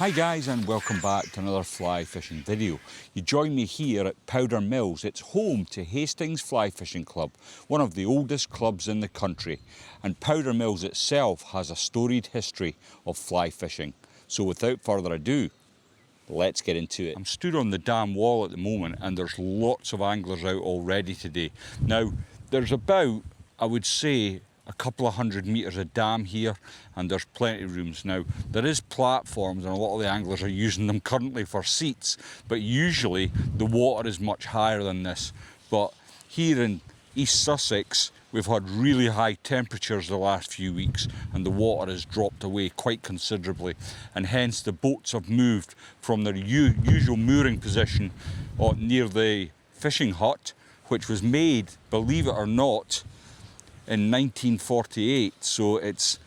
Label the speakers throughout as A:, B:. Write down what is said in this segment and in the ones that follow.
A: Hi guys, and welcome back to another fly fishing video. You join me here at Powder Mills. It's home to Hastings Fly Fishing Club, one of the oldest clubs in the country. And Powder Mills itself has a storied history of fly fishing. So without further ado, let's get into it. I'm stood on the dam wall at the moment and there's lots of anglers out already today. Now, there's about, I would say, a couple of 100 metres of dam here, and there's plenty of rooms. Now, there is platforms and a lot of the anglers are using them currently for seats, but usually the water is much higher than this. But here in East Sussex, we've had really high temperatures the last few weeks and the water has dropped away quite considerably, and hence the boats have moved from their usual mooring position near the fishing hut, which was made, believe it or not, in 1948, so it's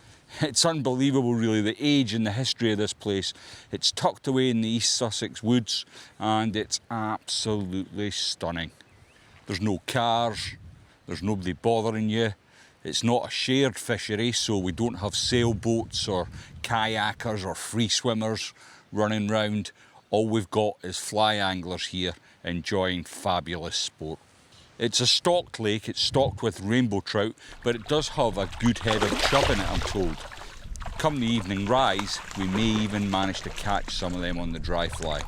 A: unbelievable really, the age and the history of this place. It's tucked away in the East Sussex woods and it's absolutely stunning. There's no cars, there's nobody bothering you. It's not a shared fishery, so we don't have sailboats or kayakers or free swimmers running round. All we've got is fly anglers here enjoying fabulous sport. It's a stocked lake, it's stocked with rainbow trout, but it does have a good head of chub in it, I'm told. Come the evening rise, we may even manage to catch some of them on the dry fly.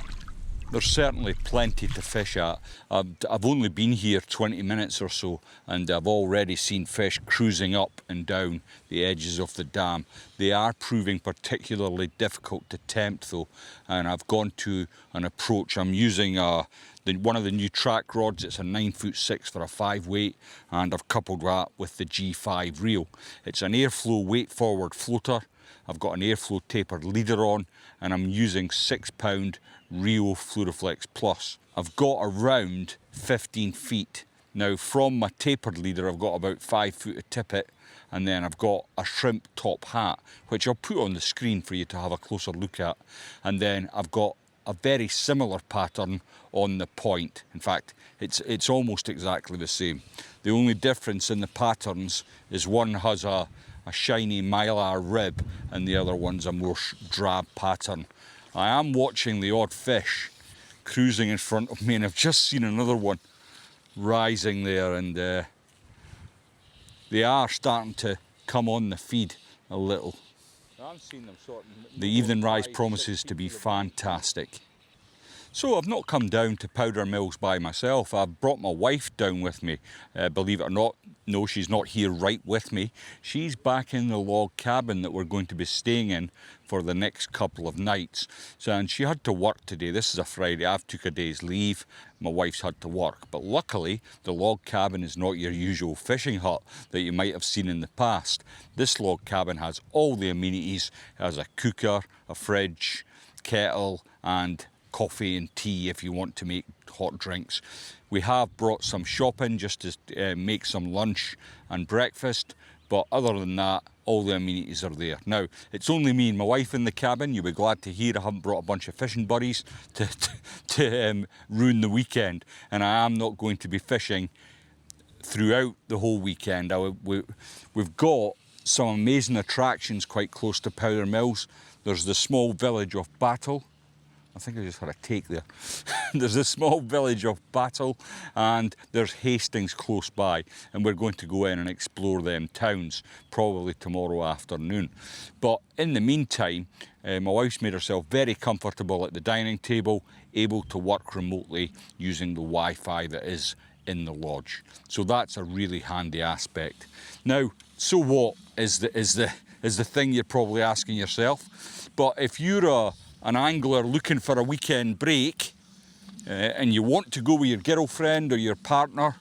A: There's certainly plenty to fish at. I've only been here 20 minutes or so and I've already seen fish cruising up and down the edges of the dam. They are proving particularly difficult to tempt though, and I've gone to an approach. I'm using one of the new track rods. It's a 9'6" for a 5 weight, and I've coupled that with the G5 reel. It's an airflow weight forward floater. I've got an airflow tapered leader on, and I'm using 6-pound Rio Fluoroflex Plus. I've got around 15 feet. Now from my tapered leader I've got about 5 foot of tippet, and then I've got a shrimp top hat, which I'll put on the screen for you to have a closer look at. And then I've got a very similar pattern on the point. In fact, it's almost exactly the same. The only difference in the patterns is one has a shiny mylar rib and the other one's a more drab pattern. I am watching the odd fish cruising in front of me, and I've just seen another one rising there, and they are starting to come on the feed a little. The evening rise promises to be fantastic. So I've not come down to Powder Mills by myself. I've brought my wife down with me. Believe it or not, no, she's not here right with me. She's back in the log cabin that we're going to be staying in for the next couple of nights. And she had to work today. This is a Friday. I've took a day's leave. My wife's had to work. But luckily, the log cabin is not your usual fishing hut that you might have seen in the past. This log cabin has all the amenities. It has a cooker, a fridge, kettle, and coffee and tea if you want to make hot drinks. We have brought some shopping just to make some lunch and breakfast, but other than that, all the amenities are there. Now, it's only me and my wife in the cabin. You'll be glad to hear I haven't brought a bunch of fishing buddies to ruin the weekend, and I am not going to be fishing throughout the whole weekend. We've got some amazing attractions quite close to Powder Mills. There's the small village of Battle. I think I just had a take there. There's a small village of Battle, and there's Hastings close by, and we're going to go in and explore them towns probably tomorrow afternoon. But in the meantime, my wife's made herself very comfortable at the dining table, able to work remotely using the Wi-Fi that is in the lodge. So that's a really handy aspect. Now, so what is the thing you're probably asking yourself? But if you're an angler looking for a weekend break and you want to go with your girlfriend or your partner,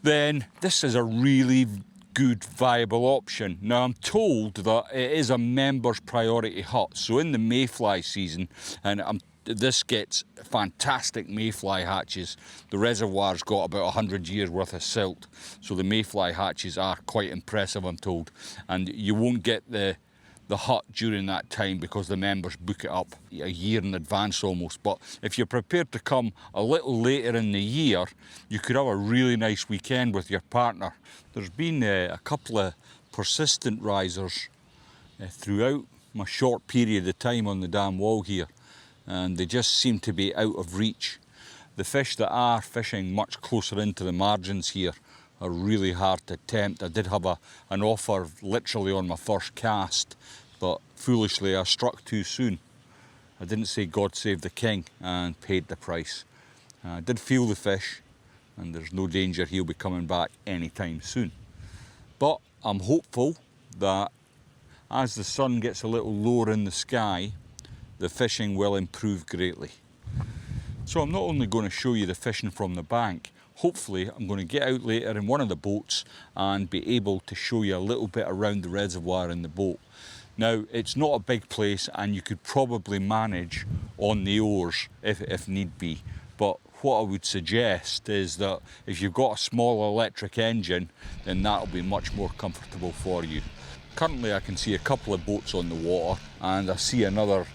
A: then this is a really good, viable option. Now, I'm told that it is a members priority hut, so in the mayfly season, and this gets fantastic mayfly hatches. The reservoir's got about 100 years worth of silt, so the mayfly hatches are quite impressive, I'm told, and you won't get the hut during that time because the members book it up a year in advance almost. But if you're prepared to come a little later in the year, you could have a really nice weekend with your partner. There's been a couple of persistent risers throughout my short period of time on the dam wall here, and they just seem to be out of reach. The fish that are fishing much closer into the margins here are really hard to tempt. I did have an offer literally on my first cast, but foolishly I struck too soon. I didn't say God save the king and paid the price. I did feel the fish, and there's no danger he'll be coming back anytime soon. But I'm hopeful that as the sun gets a little lower in the sky, the fishing will improve greatly. So I'm not only going to show you the fishing from the bank, hopefully I'm going to get out later in one of the boats and be able to show you a little bit around the reservoir in the boat. Now, it's not a big place and you could probably manage on the oars if need be. But what I would suggest is that if you've got a small electric engine, then that'll be much more comfortable for you. Currently I can see a couple of boats on the water, and I see another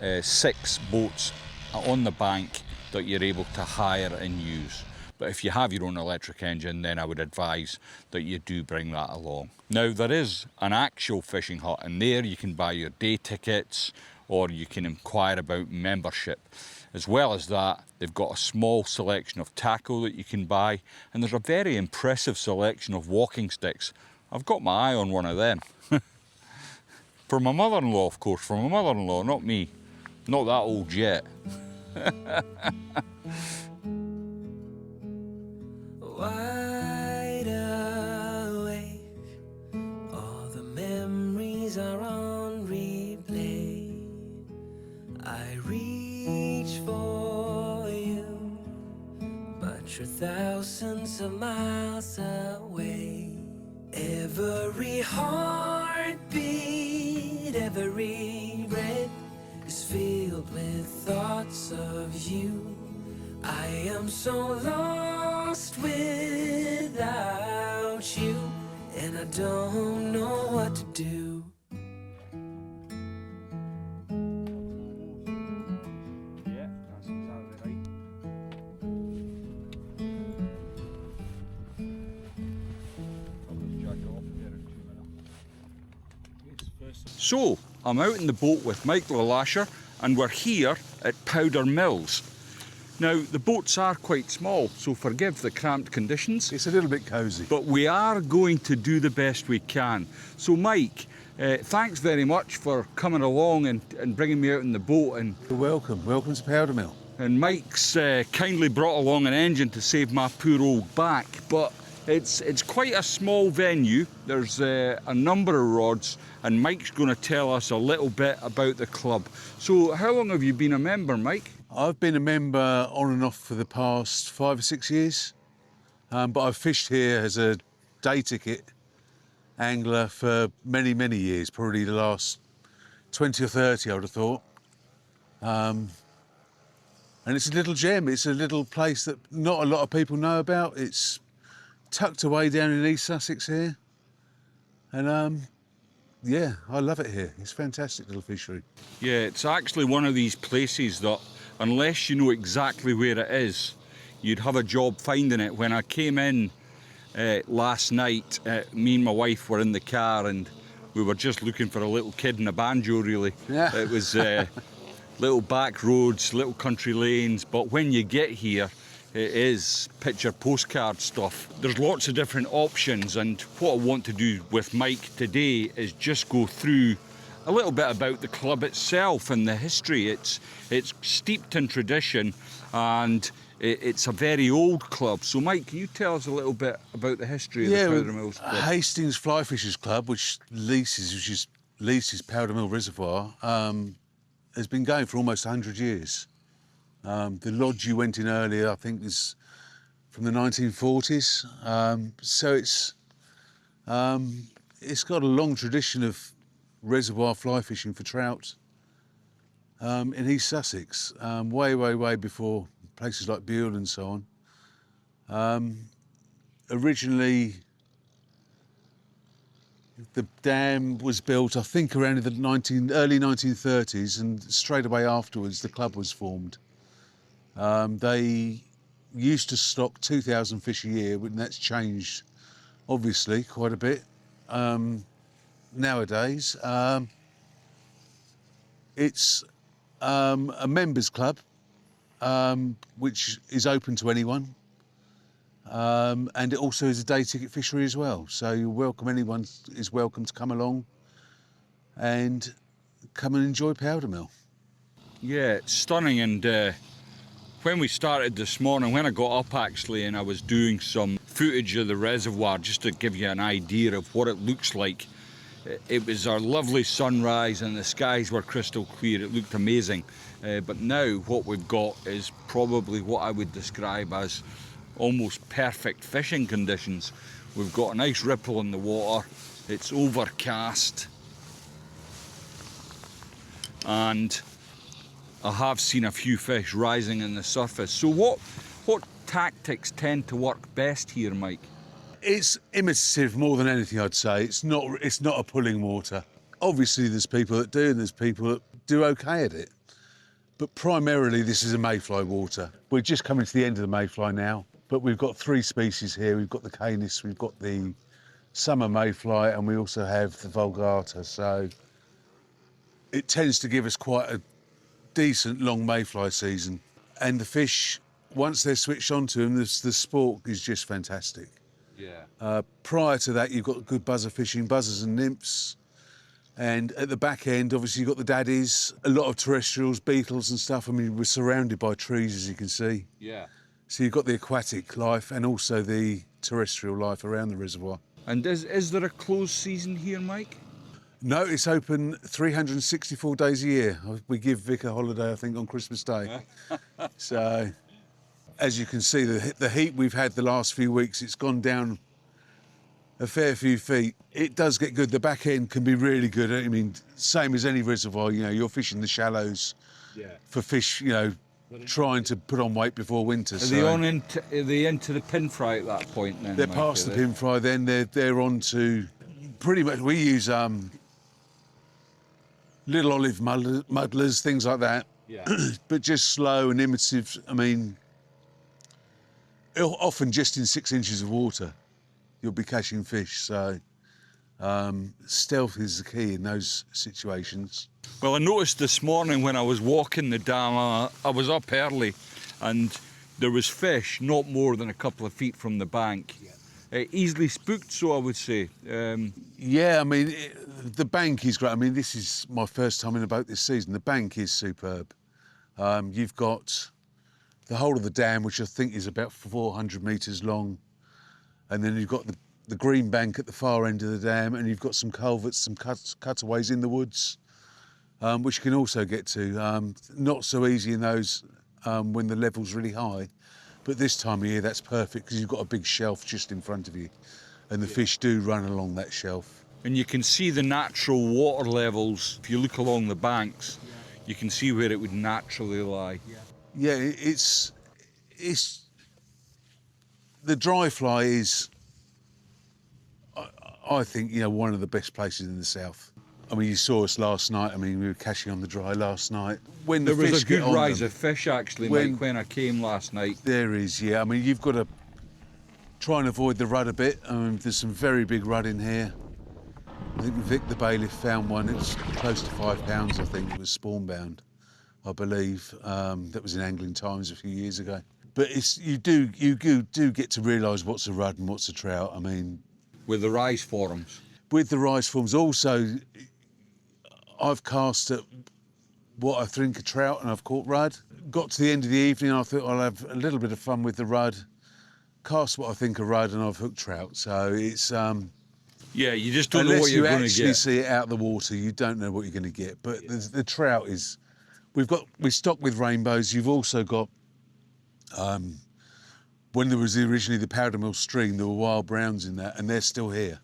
A: 6 boats on the bank that you're able to hire and use. But if you have your own electric engine, then I would advise that you do bring that along. Now, there is an actual fishing hut, and there you can buy your day tickets or you can inquire about membership. As well as that, they've got a small selection of tackle that you can buy, and there's a very impressive selection of walking sticks. I've got my eye on one of them. For my mother-in-law, of course, for my mother-in-law, not me. Not that old yet.
B: Wide awake, all the memories are on replay. I reach for you, but you're thousands of miles away. Every heartbeat, every breath is filled with thoughts of you. I am so lost without you, and I don't know what to do.
A: Yeah, that's exactly right. So, I'm out in the boat with Michael Lasher, and we're here at Powder Mills. Now, the boats are quite small, so forgive the cramped conditions.
C: It's a little bit cosy.
A: But we are going to do the best we can. So, Mike, thanks very much for coming along and bringing me out in the boat. And
C: You're welcome. Welcome to Powder Mill.
A: And Mike's kindly brought along an engine to save my poor old back. But it's quite a small venue. There's a number of rods, and Mike's going to tell us a little bit about the club. So, how long have you been a member, Mike?
C: I've been a member on and off for the past 5 or 6 years, but I've fished here as a day ticket angler for many, many years, probably the last 20 or 30, I would have thought. And it's a little gem. It's a little place that not a lot of people know about. It's tucked away down in East Sussex here. And yeah, I love it here. It's a fantastic little fishery.
A: Yeah, it's actually one of these places that, unless you know exactly where it is, you'd have a job finding it. When I came in last night, me and my wife were in the car and we were just looking for a little kid and a banjo, really.
C: Yeah.
A: It was little back roads, little country lanes, but when you get here, it is picture postcard stuff. There's lots of different options, and what I want to do with Mike today is just go through a little bit about the club itself and the history. It's steeped in tradition, and it's a very old club. So, Mike, can you tell us a little bit about the history of the Powder Mill Club?
C: Hastings Fly Fishers Club, which leases Powder Mill Reservoir, has been going for almost 100 years. The lodge you went in earlier, I think, is from the 1940s. So it's got a long tradition of reservoir fly fishing for trout in East Sussex, way before places like Buell and so on. Originally, the dam was built, I think, around the early 1930s, and straight away afterwards the club was formed. They used to stock 2,000 fish a year, and that's changed, obviously, quite a bit nowadays. It's a members club, which is open to anyone. And it also is a day ticket fishery as well. So you're welcome, anyone is welcome to come along and come and enjoy Powdermill.
A: Yeah, it's stunning. And when we started this morning, when I got up actually, and I was doing some footage of the reservoir just to give you an idea of what it looks like, it was our lovely sunrise and the skies were crystal clear. It looked amazing. But now what we've got is probably what I would describe as almost perfect fishing conditions. We've got a nice ripple in the water. It's overcast. And I have seen a few fish rising in the surface. So what tactics tend to work best here, Mike?
C: It's imitative more than anything, I'd say. It's not a pulling water. Obviously there's people that do and there's people that do okay at it. But primarily this is a mayfly water. We're just coming to the end of the mayfly now, but we've got 3 species here. We've got the canis, we've got the summer mayfly, and we also have the vulgata. So it tends to give us quite a decent long mayfly season. And the fish, once they're switched on to them, the sport is just fantastic.
A: Yeah.
C: Prior to that, you've got good buzzer fishing, buzzers and nymphs. And at the back end, obviously, you've got the daddies, a lot of terrestrials, beetles and stuff. I mean, we're surrounded by trees, as you can see.
A: Yeah.
C: So you've got the aquatic life and also the terrestrial life around the reservoir.
A: And is there a closed season here, Mike?
C: No, it's open 364 days a year. We give Vic a holiday, I think, on Christmas Day. So, as you can see, the heat we've had the last few weeks, it's gone down a fair few feet. It does get good. The back end can be really good. I mean, same as any reservoir, you know, you're fishing the shallows for fish, you know, trying to put on weight before winter.
A: Are they into the pin fry at that point then?
C: They're
A: Mike,
C: past the pin fry, then they're on to pretty much, we use little olive muddlers, things like that.
A: Yeah.
C: But just slow and imitative. I mean, often just in 6 inches of water, you'll be catching fish. So stealth is the key in those situations.
A: Well, I noticed this morning when I was walking the dam, I was up early and there was fish not more than a couple of feet from the bank. Easily spooked, so I would say.
C: Yeah, I mean, the bank is great. I mean, this is my first time in a boat this season. The bank is superb. You've got the whole of the dam, which I think is about 400 metres long. And then you've got the green bank at the far end of the dam, and you've got some culverts, some cutaways in the woods, which you can also get to. Not so easy in those when the level's really high. But this time of year, that's perfect because you've got a big shelf just in front of you and the fish do run along that shelf.
A: And you can see the natural water levels. If you look along the banks, you can see where it would naturally lie.
C: Yeah, it's the dry fly is, I think, you know, one of the best places in the south. I mean, you saw us last night. I mean, we were catching on the dry last night. When
A: There was
C: fish
A: a good
C: get on
A: rise
C: them,
A: of fish, actually,
C: when-
A: Mike, when I came last night.
C: There is, yeah. I mean, you've got to try and avoid the rudd a bit. There's some very big rudd in here. I think Vic the bailiff found one. It's close to 5 pounds, I think. It was spawn bound, I believe. That was in Angling Times a few years ago. But you do get to realise what's a rudd and what's a trout. I mean,
A: With the rise forms.
C: with the rise forms, also, I've cast at what I think a trout and I've caught rudd. Got to the end of the evening, I thought I'll have a little bit of fun with the rudd. Cast what I think a rudd and I've hooked trout. So it's
A: Yeah, you just don't know what you're going to
C: unless you actually
A: get.
C: see it out of the water, you don't know what you're going to get. But the trout is, we stock with rainbows. You've also got when there was originally the Powder Mill stream, there were wild browns in that, and they're still here.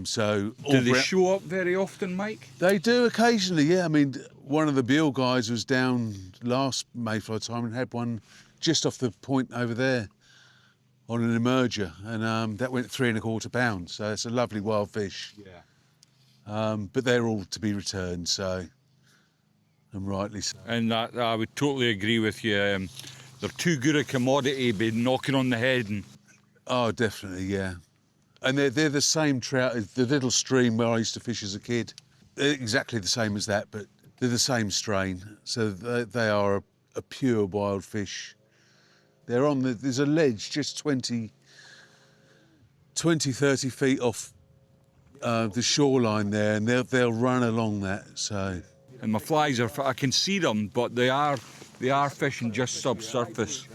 C: So
A: Do they show up very often, Mike?
C: They do occasionally, yeah. I mean, one of the Beale guys was down last Mayfly time and had one just off the point over there on an emerger, and that went 3¼ pounds. So it's a lovely wild fish.
A: Yeah.
C: But they're all to be returned, so, and rightly so.
A: And I would totally agree with you. They're too good a commodity, be knocking on the head. And
C: Oh, definitely, yeah. And they're the same trout as the little stream where I used to fish as a kid. They're exactly the same as that, but They're the same strain, so they are a pure wild fish. They're on there's a ledge just 20, 30 feet off the shoreline there, and they'll run along that. So,
A: and my flies are, I can see them, but they are fishing just subsurface.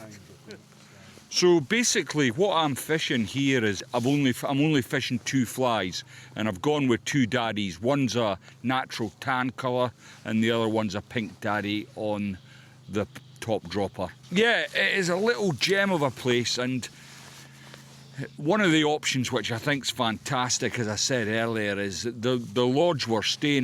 A: So basically what I'm fishing here is I'm only fishing 2 flies, and I've gone with 2 daddies. One's a natural tan colour and the other one's a pink daddy on the top dropper. Yeah, it is a little gem of a place, and one of the options which I think's fantastic, as I said earlier, is the lodge we're staying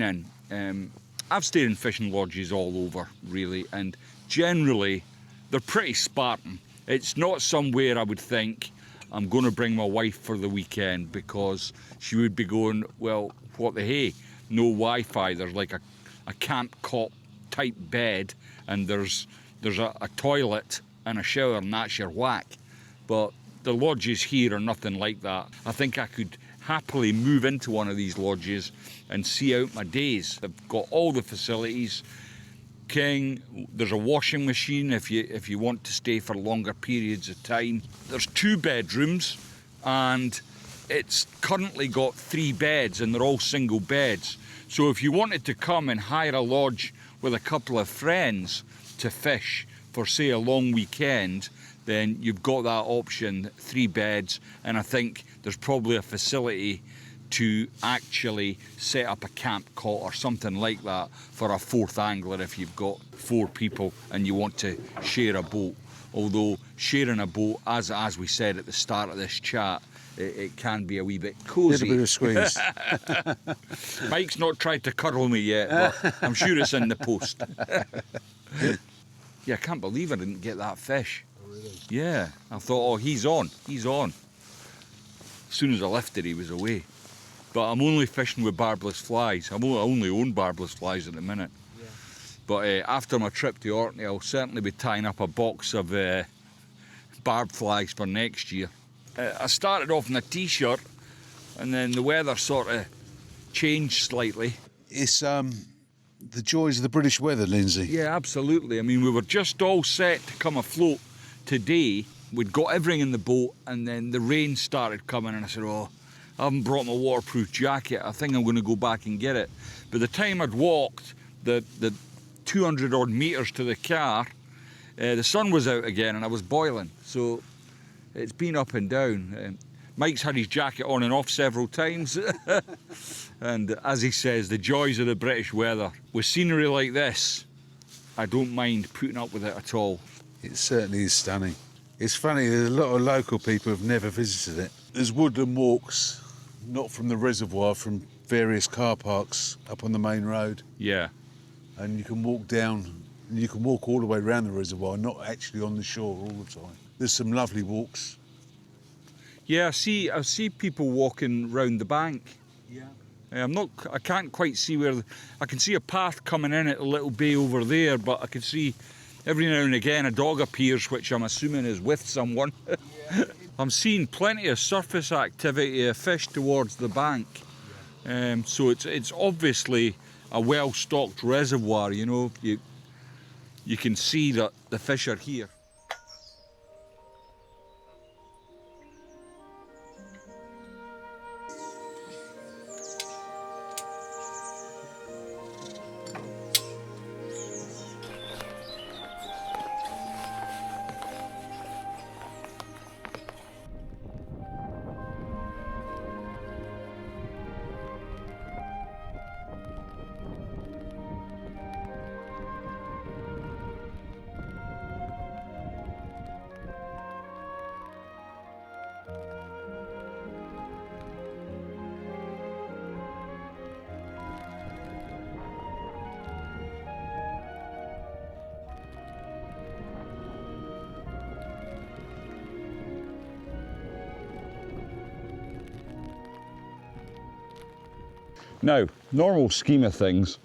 A: in. I've stayed in fishing lodges all over really, and generally they're pretty Spartan. It's not somewhere I would think I'm going to bring my wife for the weekend, because she would be going, well, what the hey, no Wi-Fi, there's like a camp cot type bed, and there's a toilet and a shower, and that's your whack. But the lodges here are nothing like that. I think I could happily move into one of these lodges and see out my days. They've got all the facilities. King, there's a washing machine if you want to stay for longer periods of time. There's 2 bedrooms, and it's currently got 3 beds, and they're all single beds. So if you wanted to come and hire a lodge with a couple of friends to fish for, say, a long weekend, then you've got that option, 3 beds, and I think there's probably a facility to actually set up a camp cot or something like that for a 4th angler if you've got 4 people and you want to share a boat. Although sharing a boat, as we said at the start of this chat, it can be a wee bit cosy.
C: a bit of squeeze.
A: Mike's not tried to cuddle me yet, but I'm sure it's in the post. Yeah, I can't believe I didn't get that fish.
C: Oh, really?
A: Yeah, I thought, oh, he's on. As soon as I lifted, he was away. But I'm only fishing with barbless flies. I only own barbless flies at the minute. Yeah. But after my trip to Orkney, I'll certainly be tying up a box of barb flies for next year. I started off in a t-shirt, and then the weather sort of changed slightly.
C: It's the joys of the British weather, Lindsay.
A: Yeah, absolutely. I mean, we were just all set to come afloat today. We'd got everything in the boat, and then the rain started coming, and I said, oh, I haven't brought my waterproof jacket. I think I'm going to go back and get it. By the time I'd walked the 200 odd metres to the car, the sun was out again and I was boiling. So it's been up and down. Mike's had his jacket on and off several times. And as he says, the joys of the British weather. With scenery like this, I don't mind putting up with it at all.
C: It certainly is stunning. It's funny, there's a lot of local people who've never visited it. There's woodland walks, not from the reservoir, from various car parks up on the main road.
A: Yeah.
C: And you can walk down, and you can walk all the way around the reservoir, not actually on the shore all the time. There's some lovely walks.
A: Yeah, I see people walking round the bank.
C: Yeah.
A: I can't quite see where, I can see a path coming in at a little bay over there, but I can see every now and again a dog appears, which I'm assuming is with someone. Yeah. I'm seeing plenty of surface activity of fish towards the bank. Yeah. So it's obviously a well-stocked reservoir, you know. You can see that the fish are here. Now, normal scheme of things,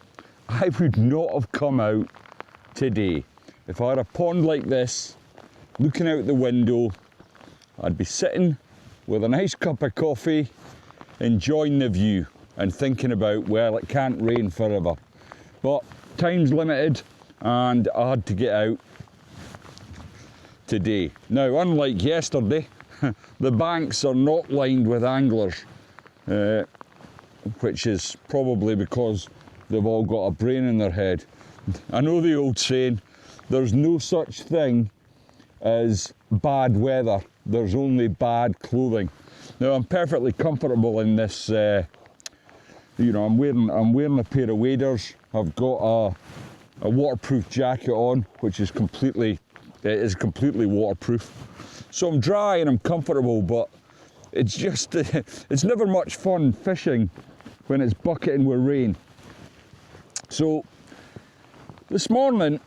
A: I would not have come out today. If I had a pond like this, looking out the window, I'd be sitting with a nice cup of coffee, enjoying the view and thinking about, well, it can't rain forever. But time's limited and I had to get out today. Now, unlike yesterday, the banks are not lined with anglers, which is probably because they've all got a brain in their head. I know the old saying, there's no such thing as bad weather, there's only bad clothing. Now, I'm perfectly comfortable in this, you know, I'm wearing a pair of waders. I've got a waterproof jacket on, which is completely waterproof. So I'm dry and I'm comfortable, but it's just, it's never much fun fishing when it's bucketing with rain. So this morning,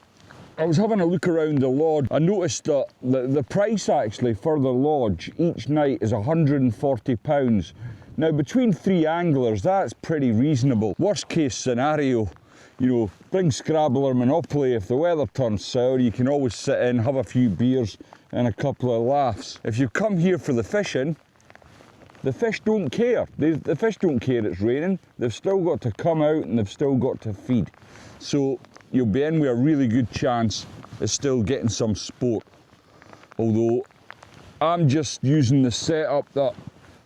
A: I was having a look around the lodge. I noticed that the price actually for the lodge each night is £140. Now, between 3 anglers, that's pretty reasonable. Worst case scenario, you know, bring Scrabble or Monopoly. If the weather turns sour, you can always sit in, have a few beers and a couple of laughs. If you come here for the fishing, the fish don't care. The fish don't care it's raining. They've still got to come out and they've still got to feed. So you'll be in with a really good chance of still getting some sport. Although I'm just using the setup that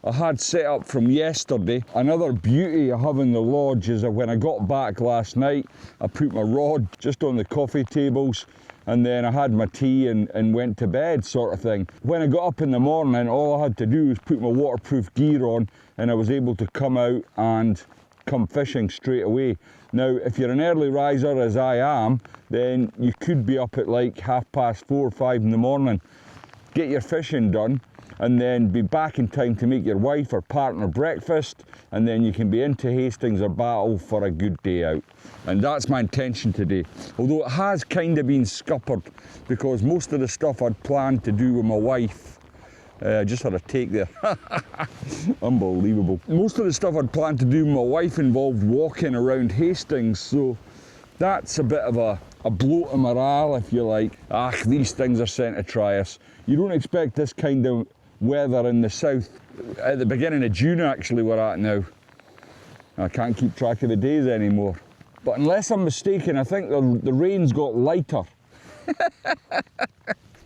A: I had set up from yesterday. Another beauty I have in the lodge is that when I got back last night, I put my rod just on the coffee tables and then I had my tea and went to bed, sort of thing. When I got up in the morning, all I had to do was put my waterproof gear on and I was able to come out and come fishing straight away. Now, if you're an early riser as I am, then you could be up at like 4:30 or 5 in the morning, get your fishing done, and then be back in time to make your wife or partner breakfast, and then you can be into Hastings or Battle for a good day out. And that's my intention today. Although it has kind of been scuppered, because most of the stuff I'd planned to do with my wife, I just had a take there. Unbelievable. Most of the stuff I'd planned to do with my wife involved walking around Hastings, so that's a bit of a blow to morale, if you like. These things are sent to try us. You don't expect this kind of weather in the south. At the beginning of June, actually, we're at now. I can't keep track of the days anymore. But unless I'm mistaken, I think the rain's got lighter.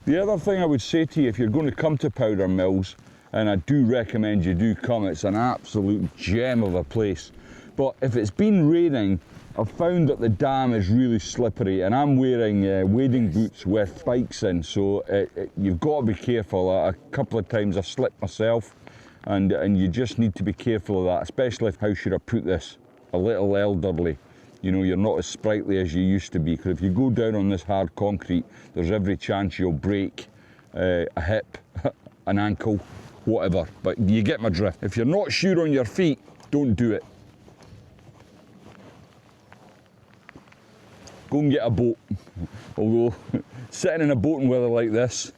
A: The other thing I would say to you, if you're going to come to Powder Mills, and I do recommend you do come, it's an absolute gem of a place. But if it's been raining, I've found that the dam is really slippery, and I'm wearing wading boots with spikes in, so you've got to be careful. A couple of times I slipped myself, and you just need to be careful of that, especially how should I put this, a little elderly. You know, you're not as sprightly as you used to be, because if you go down on this hard concrete, there's every chance you'll break a hip, an ankle, whatever. But you get my drift. If you're not sure on your feet, don't do it. Go and get a boat. Although, sitting in a boating weather like this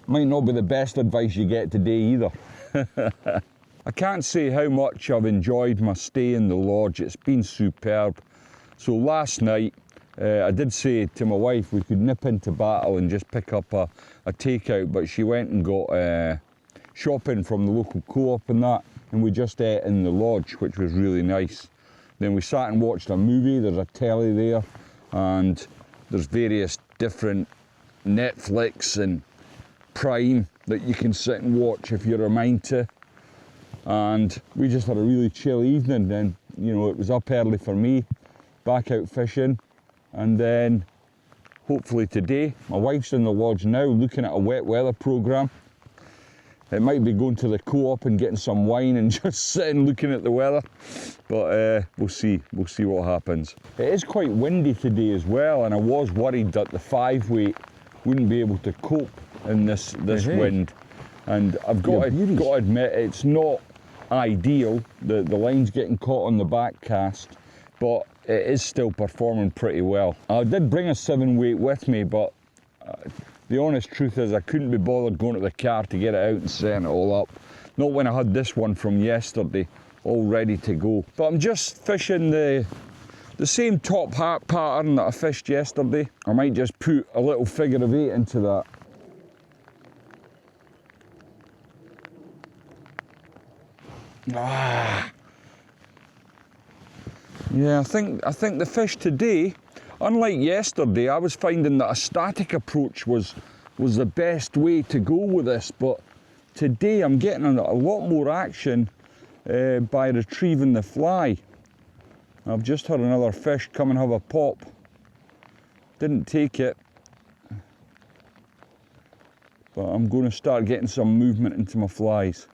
A: might not be the best advice you get today either. I can't say how much I've enjoyed my stay in the lodge. It's been superb. So last night, I did say to my wife we could nip into Battle and just pick up a takeout, but she went and got shopping from the local co-op and that, and we just ate in the lodge, which was really nice. Then we sat and watched a movie. There's a telly there, and there's various different Netflix and Prime that you can sit and watch if you're a mind to. And we just had a really chill evening. Then, you know, it was up early for me, back out fishing, and then hopefully today, my wife's in the lodge now looking at a wet weather programme. It might be going to the co-op and getting some wine and just sitting looking at the weather, but we'll see what happens. It is quite windy today as well, and I was worried that the 5-weight wouldn't be able to cope in this wind. And I've got to admit, it's not ideal. The line's getting caught on the back cast, but it is still performing pretty well. I did bring a 7-weight with me, but the honest truth is I couldn't be bothered going to the car to get it out and setting it all up. Not when I had this one from yesterday all ready to go. But I'm just fishing the same top hat pattern that I fished yesterday. I might just put a little figure of 8 into that. Yeah, I think the fish today, unlike yesterday, I was finding that a static approach was the best way to go with this, but today I'm getting a lot more action by retrieving the fly. I've just had another fish come and have a pop. Didn't take it, but I'm going to start getting some movement into my flies.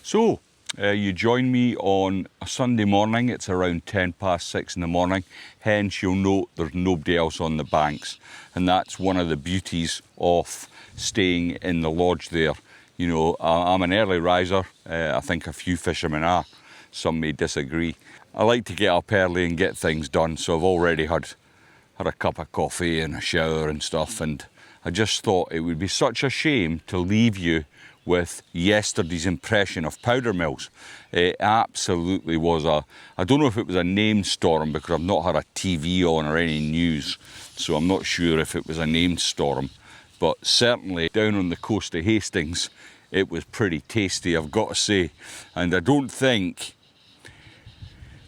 A: So, you join me on a Sunday morning. It's around 6:10 in the morning. Hence, you'll note there's nobody else on the banks. And that's one of the beauties of staying in the lodge there. You know, I'm an early riser. I think a few fishermen are. Some may disagree. I like to get up early and get things done. So I've already had a cup of coffee and a shower and stuff. And I just thought it would be such a shame to leave you with yesterday's impression of Powdermills. It absolutely was I don't know if it was a named storm because I've not had a TV on or any news, so I'm not sure if it was a named storm, but certainly down on the coast of Hastings, it was pretty tasty, I've got to say. And I don't think,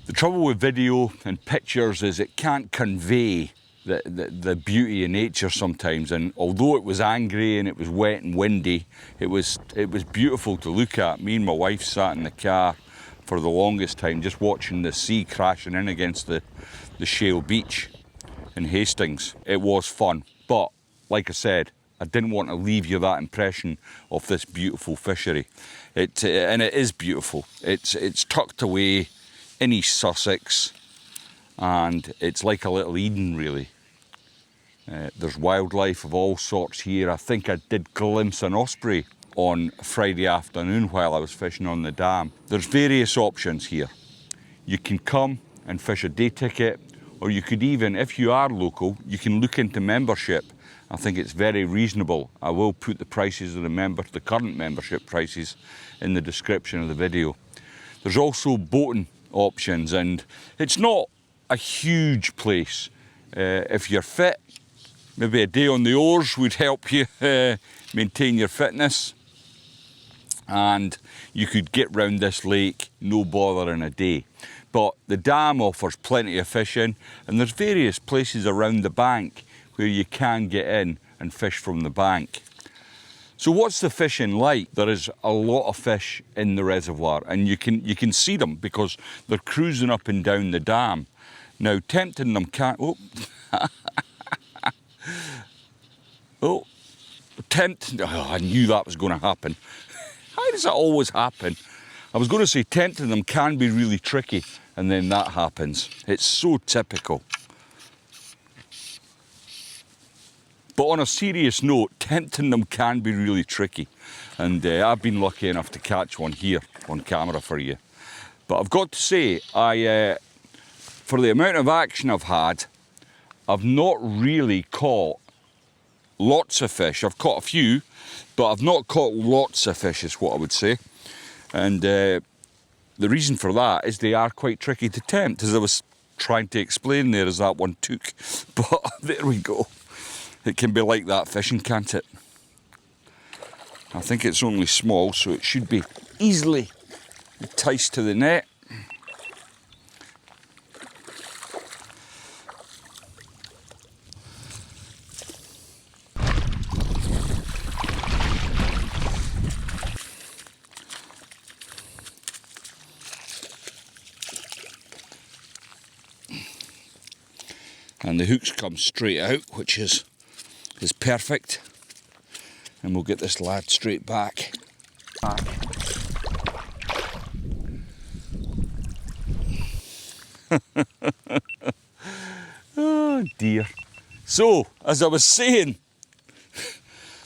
A: the trouble with video and pictures is it can't convey the beauty of nature sometimes, and although it was angry and it was wet and windy, it was beautiful to look at. Me and my wife sat in the car for the longest time just watching the sea crashing in against the shale beach in Hastings. It was fun, but like I said, I didn't want to leave you that impression of this beautiful fishery. And it is beautiful. It's tucked away in East Sussex, and it's like a little Eden, really. There's wildlife of all sorts here. I think I did glimpse an osprey on Friday afternoon while I was fishing on the dam. There's various options here. You can come and fish a day ticket, or you could even, if you are local, you can look into membership. I think it's very reasonable. I will put the prices of the current membership prices in the description of the video. There's also boating options, and it's not a huge place. If you're fit, maybe a day on the oars would help you maintain your fitness, and you could get round this lake no bother in a day. But the dam offers plenty of fishing, and there's various places around the bank where you can get in and fish from the bank. So what's the fishing like? There is a lot of fish in the reservoir, and you can see them because they're cruising up and down the dam. Now, tempting them can't... Oh, oh, I knew that was going to happen. How does that always happen? I was going to say tempting them can be really tricky, and then that happens. It's so typical. But on a serious note, tempting them can be really tricky. And I've been lucky enough to catch one here on camera for you. But I've got to say, for the amount of action I've had, I've not really caught lots of fish. I've caught a few, but I've not caught lots of fish, is what I would say. And the reason for that is they are quite tricky to tempt, as I was trying to explain there as that one took. But there we go. It can be like that fishing, can't it? I think it's only small, so it should be easily enticed to the net. And the hooks come straight out, which is perfect. And we'll get this lad straight back. Oh dear. So, as I was saying,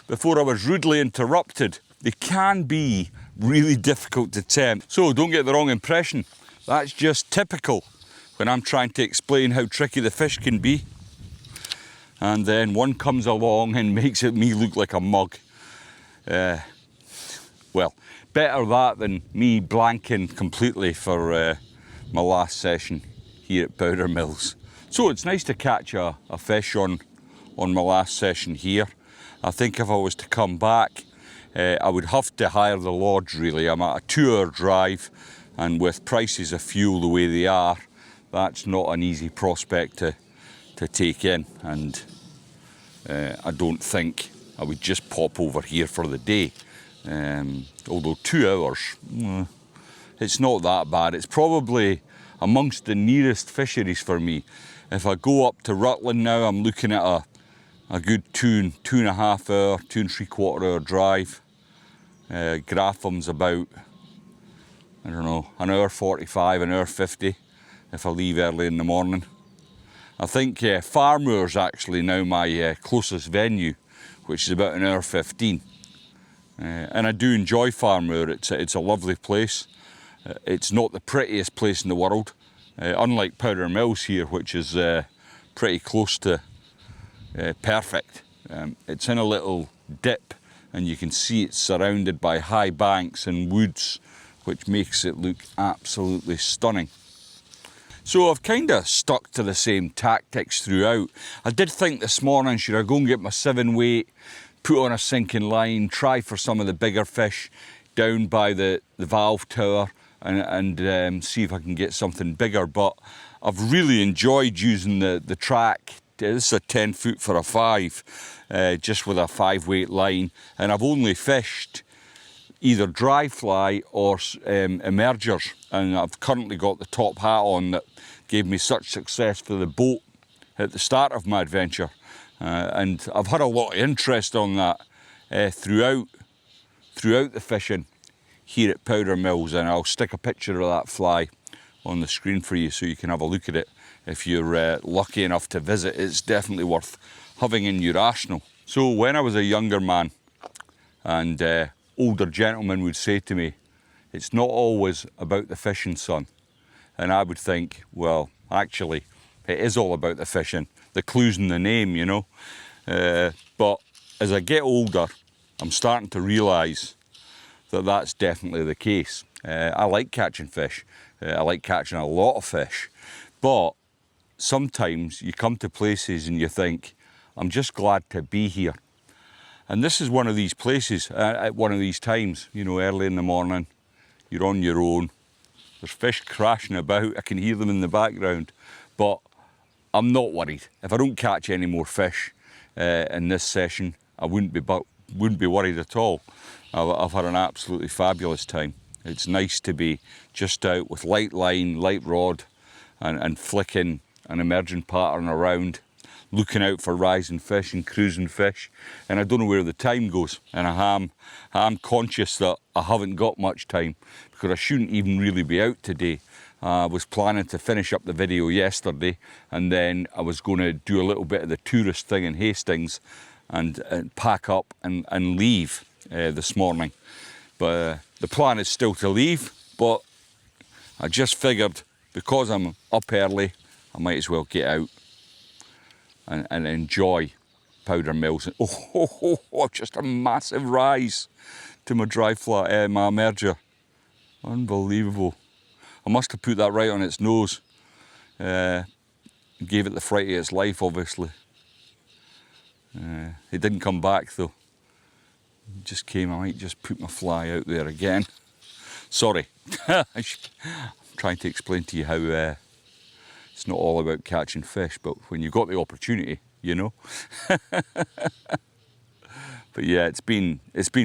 A: before I was rudely interrupted, they can be really difficult to tempt. So don't get the wrong impression. That's just typical when I'm trying to explain how tricky the fish can be. And then one comes along and makes me look like a mug. Well, better that than me blanking completely for my last session here at Powder Mills. So it's nice to catch a fish on my last session here. I think if I was to come back, I would have to hire the lodge really. I'm at a 2-hour drive, and with prices of fuel the way they are, that's not an easy prospect to take in, and I don't think I would just pop over here for the day. Although 2 hours, it's not that bad. It's probably amongst the nearest fisheries for me. If I go up to Rutland now, I'm looking at a good 2.5 hour, 2 3/4 hour drive. Grafham's about, I don't know, an hour 45, an hour 50 if I leave early in the morning. I think Farmoor's actually now my closest venue, which is about an hour 15. And I do enjoy Farmoor. It's a lovely place. It's not the prettiest place in the world, unlike Powder Mills here, which is pretty close to perfect. It's in a little dip, and you can see it's surrounded by high banks and woods, which makes it look absolutely stunning. So I've kind of stuck to the same tactics throughout. I did think this morning, should I go and get my 7 weight, put on a sinking line, try for some of the bigger fish down by the valve tower, and see if I can get something bigger. But I've really enjoyed using the track. This is a 10 foot for a 5, just with a 5 weight line, and I've only fished either dry fly or emergers, and I've currently got the top hat on that gave me such success for the boat at the start of my adventure, and I've had a lot of interest on that throughout the fishing here at Powder Mills, and I'll stick a picture of that fly on the screen for you so you can have a look at it if you're lucky enough to visit. It's definitely worth having in your arsenal. So when I was a younger man, and older gentlemen would say to me, it's not always about the fishing, son. And I would think, well, actually, it is all about the fishing. The clue's in the name, you know. But as I get older, I'm starting to realise that that's definitely the case. I like catching fish. I like catching a lot of fish. But sometimes you come to places and you think, I'm just glad to be here. And this is one of these places, at one of these times, you know, early in the morning, you're on your own, there's fish crashing about, I can hear them in the background, but I'm not worried. If I don't catch any more fish in this session, I wouldn't be worried at all. I've had an absolutely fabulous time. It's nice to be just out with light line, light rod, and flicking an emerging pattern around, looking out for rising fish and cruising fish, and I don't know where the time goes, and I'm conscious that I haven't got much time because I shouldn't even really be out today. I was planning to finish up the video yesterday, and then I was going to do a little bit of the tourist thing in Hastings and pack up and leave this morning. But the plan is still to leave, but I just figured because I'm up early, I might as well get out and enjoy Powder Mills. Oh, just a massive rise to my dry fly, my emerger. Unbelievable. I must have put that right on its nose. Gave it the fright of its life, obviously. It didn't come back though. It just came. I might just put my fly out there again. Sorry. I'm trying to explain to you how it's not all about catching fish, but when you've got the opportunity, you know. But yeah, it's been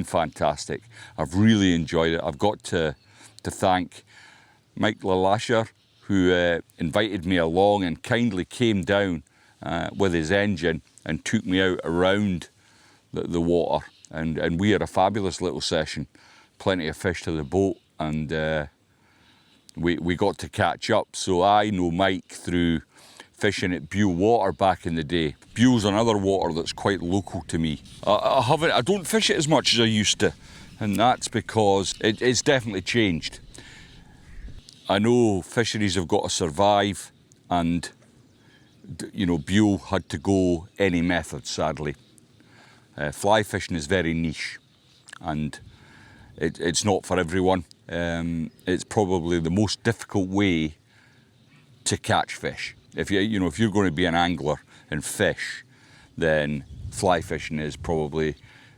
A: fantastic. I've really enjoyed it. I've got to thank Michael Lasher, who invited me along and kindly came down with his engine and took me out around the water, and we had a fabulous little session. Plenty of fish to the boat, and we got to catch up. So I know Mike through fishing at Buell Water back in the day. Buell's another water that's quite local to me. I don't fish it as much as I used to, and that's because it's definitely changed. I know fisheries have got to survive, and you know, Buell had to go any method, sadly. Fly fishing is very niche, and it's not for everyone. It's probably the most difficult way to catch fish. If you're going to be an angler and fish, then fly fishing is probably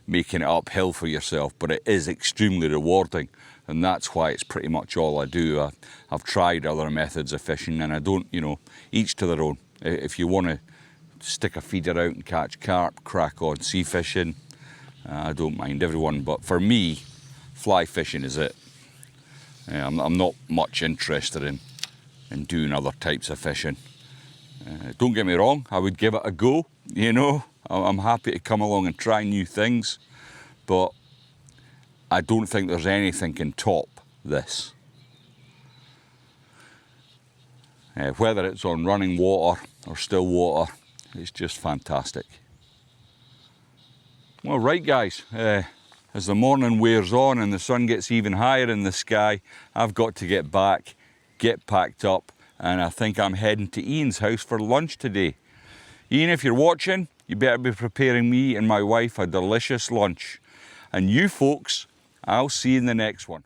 A: making it uphill for yourself, but it is extremely rewarding, and that's why it's pretty much all I do. I've tried other methods of fishing, and I don't, you know, each to their own. If you want to stick a feeder out and catch carp, crack on sea fishing, I don't mind everyone, but for me, fly fishing is it. I'm not much interested in doing other types of fishing. Don't get me wrong, I would give it a go, you know. I'm happy to come along and try new things, but I don't think there's anything can top this. Whether it's on running water or still water, it's just fantastic. Well, right guys, as the morning wears on and the sun gets even higher in the sky, I've got to get back, get packed up, and I think I'm heading to Ian's house for lunch today. Ian, if you're watching, you better be preparing me and my wife a delicious lunch. And you folks, I'll see you in the next one.